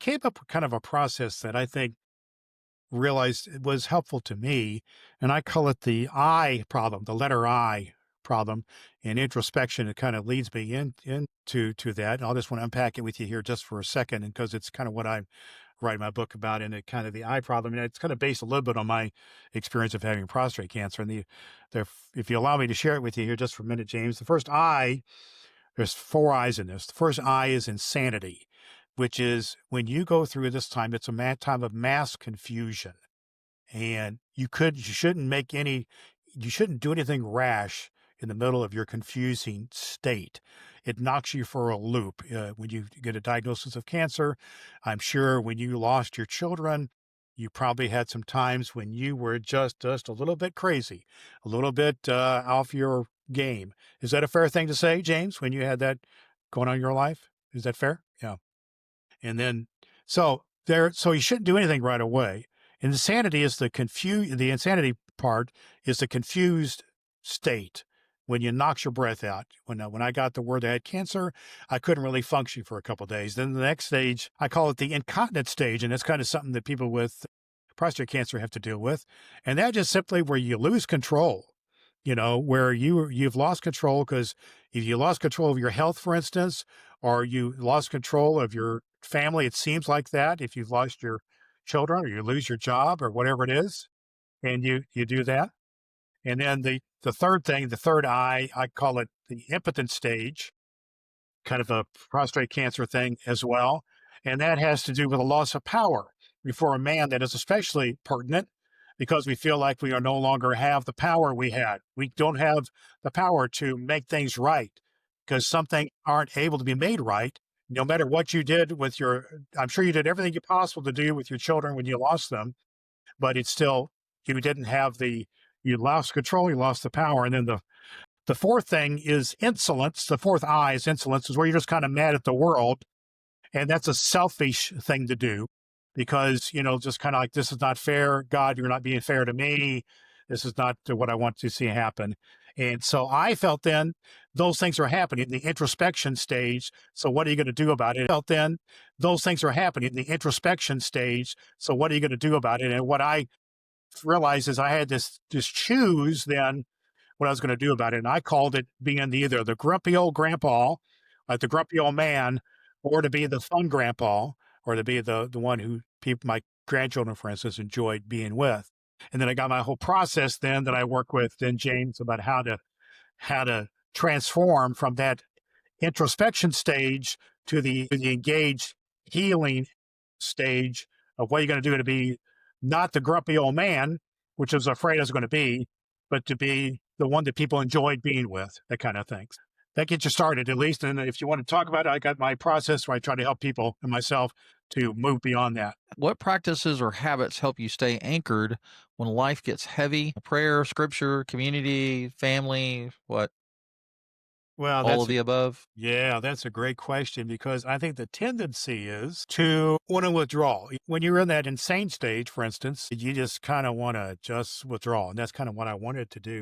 came up with kind of a process that I think realized it was helpful to me, and I call it the I problem, the letter I problem. And introspection, it kind of leads me into that. And I'll just want to unpack it with you here just for a second, and because it's kind of what I'm writing my book about, and it kind of the I problem, and it's kind of based a little bit on my experience of having prostate cancer. And the if you allow me to share it with you here just for a minute, James, the first I, there's four I's in this. The first I is insanity, which is when you go through this time, it's a time of mass confusion. And you shouldn't do anything rash in the middle of your confusing state. It knocks you for a loop. When you get a diagnosis of cancer, I'm sure when you lost your children, you probably had some times when you were just a little bit crazy, a little bit off your game. Is that a fair thing to say, James, when you had that going on in your life? Is that fair? Yeah. And then, so you shouldn't do anything right away. Insanity is the insanity part is the confused state when you knocks your breath out. When I got the word I had cancer, I couldn't really function for a couple of days. Then the next stage, I call it the incontinence stage. And it's kind of something that people with prostate cancer have to deal with. And that just simply where you lose control, where you've lost control, because if you lost control of your health, for instance, or you lost control of your family, it seems like that. If you've lost your children or you lose your job or whatever it is, and you do that. And then the third thing, the third I call it the impotence stage, kind of a prostate cancer thing as well. And that has to do with a loss of power before a man. That is especially pertinent because we feel like we are no longer have the power we had. We don't have the power to make things right because some things aren't able to be made right. No matter what you did with I'm sure you did everything you possible to do with your children when you lost them, but it's still, you didn't have you lost control, you lost the power. And then the fourth thing is insolence. The fourth I is insolence, is where you're just kind of mad at the world. And that's a selfish thing to do because, just kind of like, this is not fair. God, you're not being fair to me. This is not what I want to see happen. And so I felt then those things are happening in the introspection stage. So what are you going to do about it? I felt then those things are happening in the introspection stage. So what are you going to do about it? And what I realized is I had this choose then what I was going to do about it. And I called it being either the grumpy old grandpa, like the grumpy old man, or to be the fun grandpa, or to be the one who my grandchildren, for instance, enjoyed being with. And then I got my whole process then that I work with then James about how to transform from that introspection stage to the engaged healing stage of what you're going to do to be not the grumpy old man, which I was afraid I was going to be, but to be the one that people enjoyed being with, that kind of thing. That gets you started at least. And if you want to talk about it, I got my process where I try to help people and myself to move beyond that. What practices or habits help you stay anchored when life gets heavy? Prayer, scripture, community, family, what? Well, All of the above? that's a great question because I think the tendency is to want to withdraw. When you're in that insane stage, for instance, you just kind of want to just withdraw. And that's kind of what I wanted to do.